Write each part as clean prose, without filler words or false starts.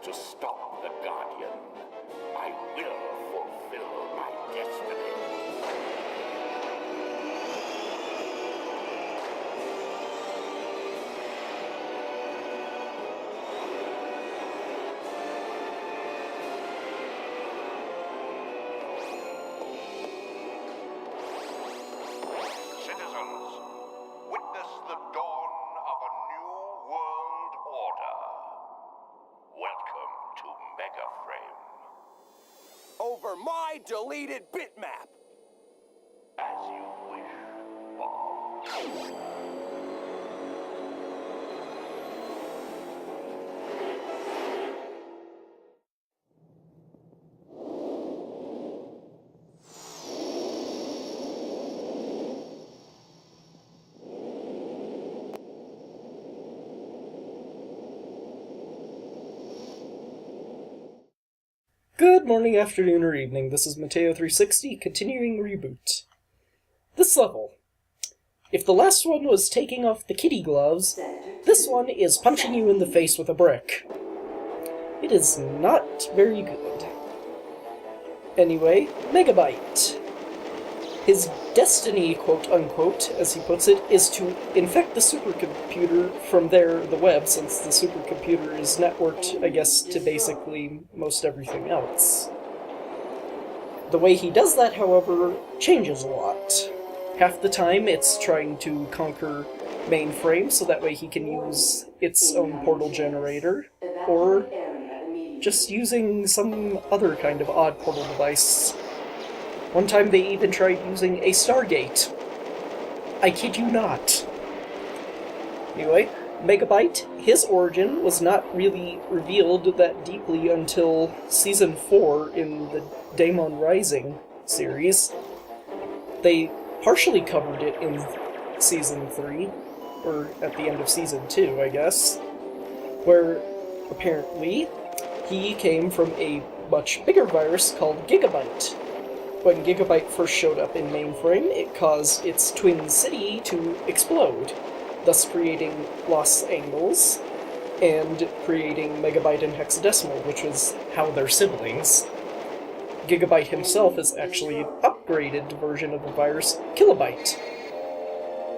to stop the Guardian. I will fulfill my destiny. Citizens, witness the dawn of a new world order. Welcome to Megaframe. Over my deleted bitmap! As you wish, Bob. Good morning, afternoon, or evening. This is Mateo360, continuing ReBoot. This level. If the last one was taking off the kitty gloves, this one is punching you in the face with a brick. It is not very good. Anyway, Megabyte. His destiny, quote-unquote, as he puts it, is to infect the supercomputer from the web, since the supercomputer is networked, I guess, to basically most everything else. The way he does that, however, changes a lot. Half the time, it's trying to conquer mainframe, so that way he can use its own portal generator, or just using some other kind of odd portal device. One time they even tried using a Stargate. I kid you not. Anyway, Megabyte, his origin was not really revealed that deeply until Season 4 in the Daemon Rising series. They partially covered it in Season 3, or at the end of Season 2, I guess, where apparently he came from a much bigger virus called Gigabyte. When Gigabyte first showed up in mainframe, it caused its twin city to explode, thus creating Los Angles, and creating Megabyte and Hexadecimal, which is how they're siblings. Gigabyte himself is actually an upgraded version of the virus, Kilobyte.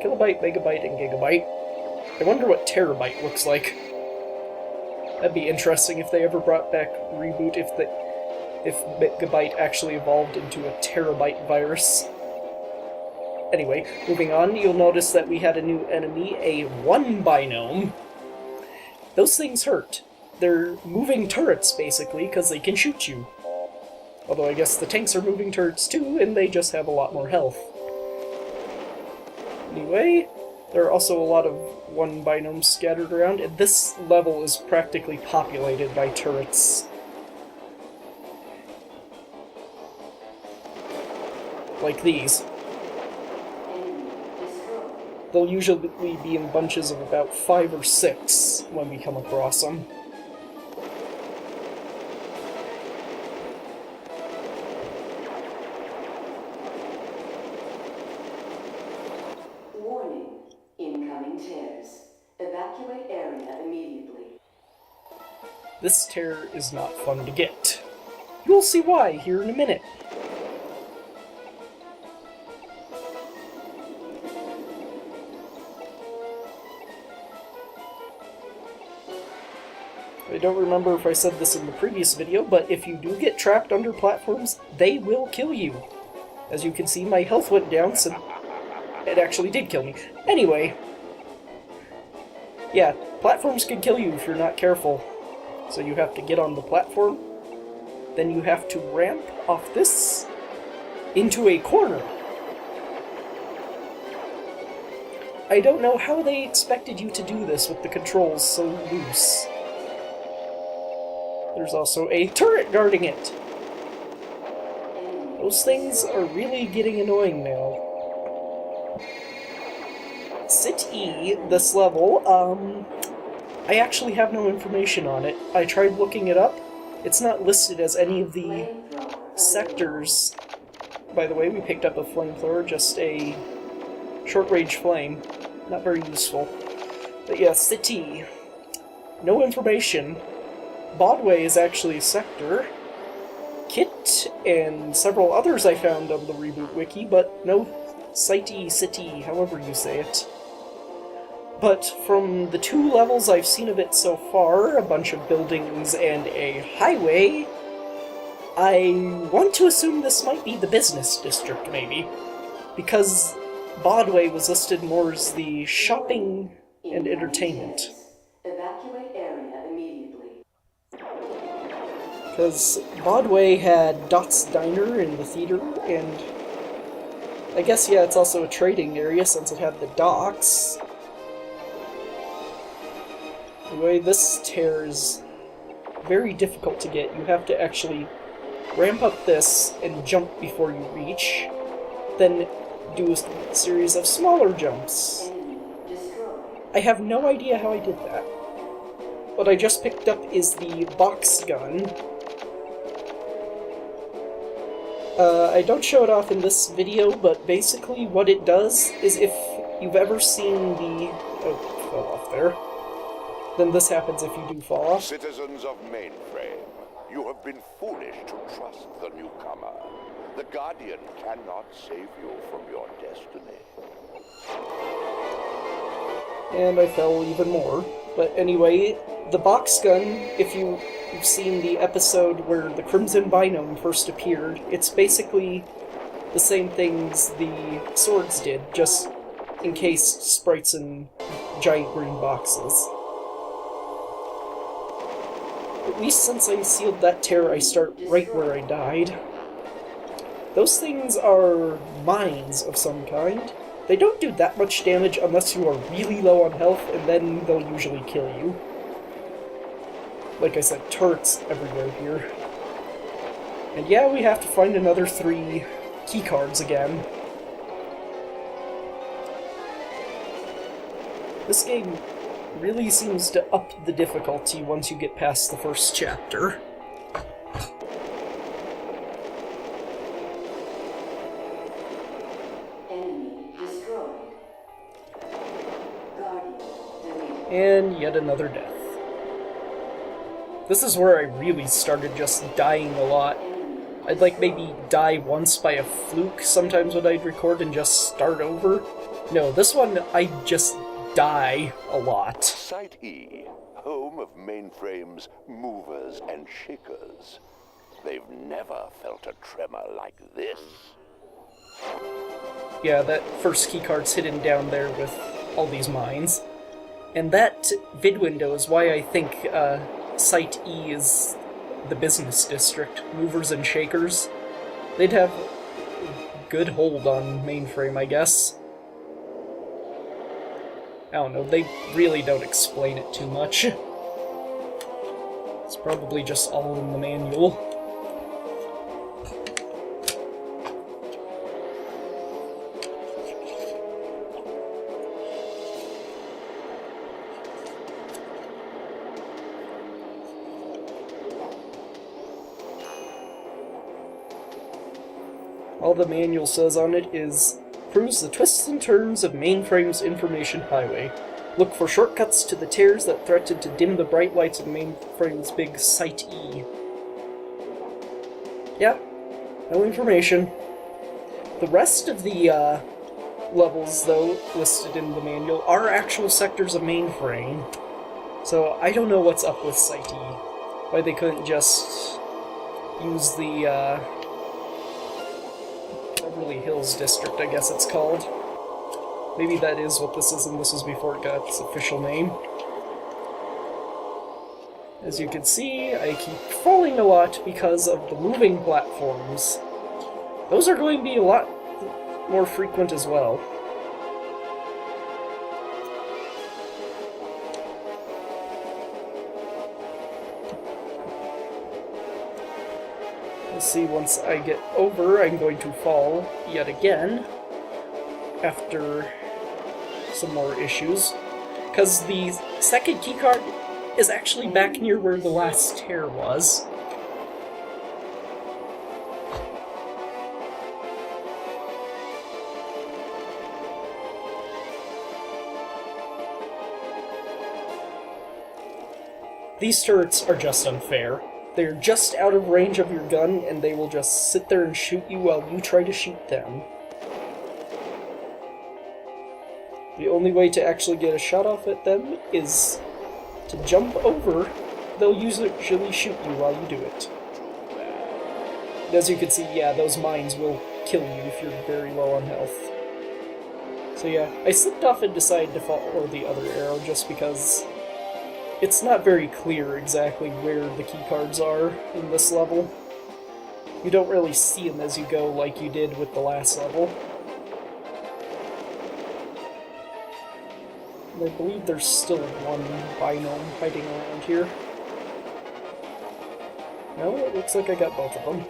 Kilobyte, Megabyte, and Gigabyte. I wonder what Terabyte looks like. That'd be interesting if they ever brought back ReBoot, if Megabyte actually evolved into a terabyte virus. Anyway, moving on, you'll notice that we had a new enemy, a 1 binome. Those things hurt. They're moving turrets, basically, because they can shoot you. Although I guess the tanks are moving turrets too, and they just have a lot more health. Anyway, there are also a lot of 1 binomes scattered around, and this level is practically populated by turrets. Like these. They'll usually be in bunches of about 5 or 6 when we come across them. Warning. Incoming tears. Evacuate area immediately. This tear is not fun to get. You'll see why here in a minute. I don't remember if I said this in the previous video, but if you do get trapped under platforms, they will kill you. As you can see, my health went down, so it actually did kill me. Anyway, yeah, platforms can kill you if you're not careful. So you have to get on the platform, then you have to ramp off this into a corner. I don't know how they expected you to do this with the controls so loose. There's also a turret guarding it. Those things are really getting annoying now. Sit E, this level, I actually have no information on it. I tried looking it up. It's not listed as any of the sectors. By the way, we picked up a flamethrower, just a short-range flame. Not very useful. But yeah, City. No information. Bodway is actually a sector. Kit and several others I found on the ReBoot wiki, but no city, however you say it. But from the 2 levels I've seen of it so far, a bunch of buildings and a highway, I want to assume this might be the business district, maybe. Because Bodway was listed more as the shopping and entertainment. Evacuate area immediately. Because Bodway had Dot's Diner and the theater, and I guess, yeah, it's also a trading area since it had the docks. Anyway, this tear is very difficult to get. You have to actually ramp up this and jump before you reach, then do a series of smaller jumps. Enemy destroyed. I have no idea how I did that. What I just picked up is the box gun. I don't show it off in this video, but basically what it does is if you've ever seen the... Oh, fell off there. Then this happens if you do fall off. Citizens of Mainframe, you have been foolish to trust the newcomer. The Guardian cannot save you from your destiny. And I fell even more. But anyway, the box gun, if you've seen the episode where the Crimson Binome first appeared, it's basically the same things the swords did, just encased sprites in giant green boxes. At least since I sealed that tear, I start right where I died. Those things are mines of some kind. They don't do that much damage unless you are really low on health, and then they'll usually kill you. Like I said, turrets everywhere here. And yeah, we have to find another 3 keycards again. This game really seems to up the difficulty once you get past the first chapter. Enemy destroyed. Guardian deleted. And yet another death. This is where I really started just dying a lot. I'd like maybe die once by a fluke sometimes when I'd record and just start over. No, this one I just die a lot. Site E, home of Mainframe's movers and shakers. They've never felt a tremor like this. Yeah, that first keycard's hidden down there with all these mines. And that vid window is why I think Site E is the business district. Movers and shakers. They'd have good hold on Mainframe, I guess. I don't know, they really don't explain it too much. It's probably just all in the manual. All the manual says on it is, proves the twists and turns of Mainframe's information highway. Look for shortcuts to the tears that threaten to dim the bright lights of Mainframe's big Site E. Yeah, no information. The rest of the levels, though, listed in the manual, are actual sectors of Mainframe. So I don't know what's up with Site E. Why they couldn't just use the Beverly Hills District, I guess it's called. Maybe that is what this is, and this is before it got its official name. As you can see, I keep falling a lot because of the moving platforms. Those are going to be a lot more frequent as well. Let's see, once I get over, I'm going to fall yet again after some more issues. Because the second keycard is actually back near where the last tear was. These turrets are just unfair. They're just out of range of your gun, and they will just sit there and shoot you while you try to shoot them. The only way to actually get a shot off at them is to jump over. They'll usually shoot you while you do it. And as you can see, yeah, those mines will kill you if you're very low on health. So yeah, I slipped off and decided to follow the other arrow just because it's not very clear exactly where the keycards are in this level. You don't really see them as you go like you did with the last level. And I believe there's still one biome hiding around here. No, it looks like I got both of them.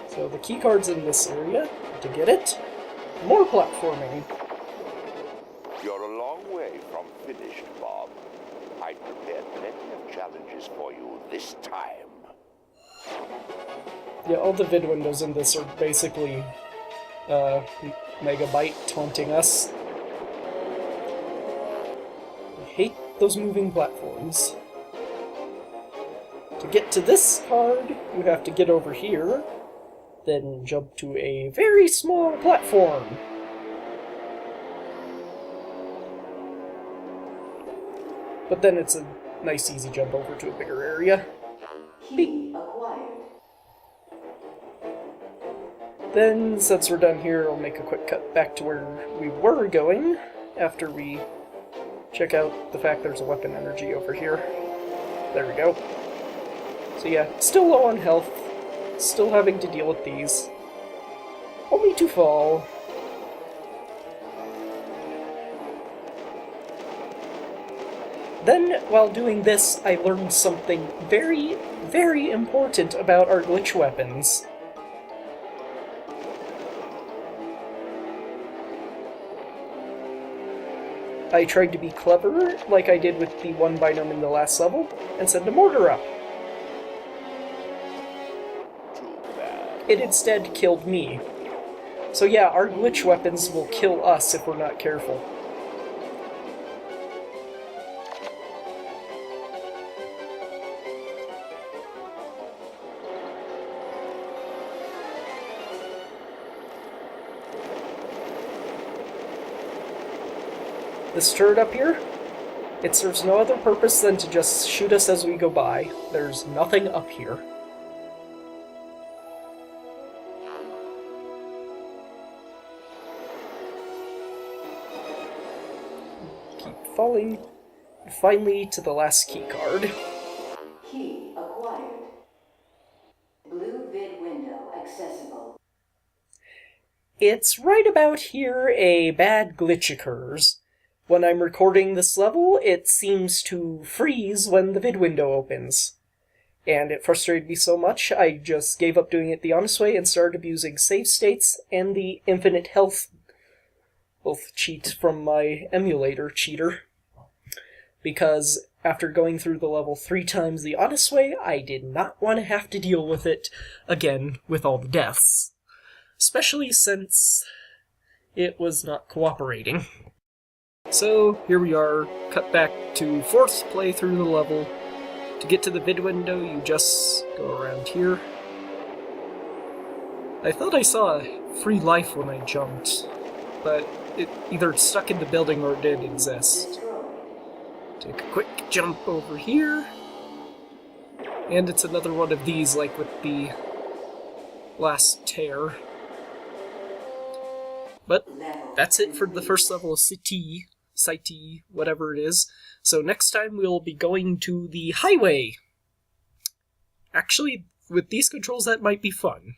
So the keycard's in this area. To get it, more platforming. You're a long way from finished, Bob. I prepared plenty of challenges for you this time. Yeah, all the vid windows in this are basically Megabyte taunting us. I hate those moving platforms. To get to this card, you have to get over here, then jump to a very small platform. But then it's a nice easy jump over to a bigger area. Key acquired. Then, since we're done here, I'll make a quick cut back to where we were going, after we check out the fact there's a weapon energy over here. There we go. So yeah, still low on health, still having to deal with these. Only to fall. Then, while doing this, I learned something very, very important about our glitch weapons. I tried to be clever, like I did with the one biome in the last level, and send a mortar up. It instead killed me. So yeah, our glitch weapons will kill us if we're not careful. This turret up here, it serves no other purpose than to just shoot us as we go by. There's nothing up here. Keep falling. Finally, to the last key card. Key acquired. Blue vid window accessible. It's right about here a bad glitch occurs. When I'm recording this level, it seems to freeze when the vid window opens. And it frustrated me so much, I just gave up doing it the honest way and started abusing save states and the infinite health cheat from my emulator cheater. Because after going through the level 3 times the honest way, I did not want to have to deal with it again with all the deaths. Especially since it was not cooperating. So, here we are, cut back to 4th playthrough the level. To get to the vid window, you just go around here. I thought I saw a free life when I jumped, but it either stuck in the building or it did exist. Take a quick jump over here, and it's another one of these, like with the last tear. But that's it for the first level of City, whatever it is. So next time we'll be going to the highway. Actually, with these controls that might be fun.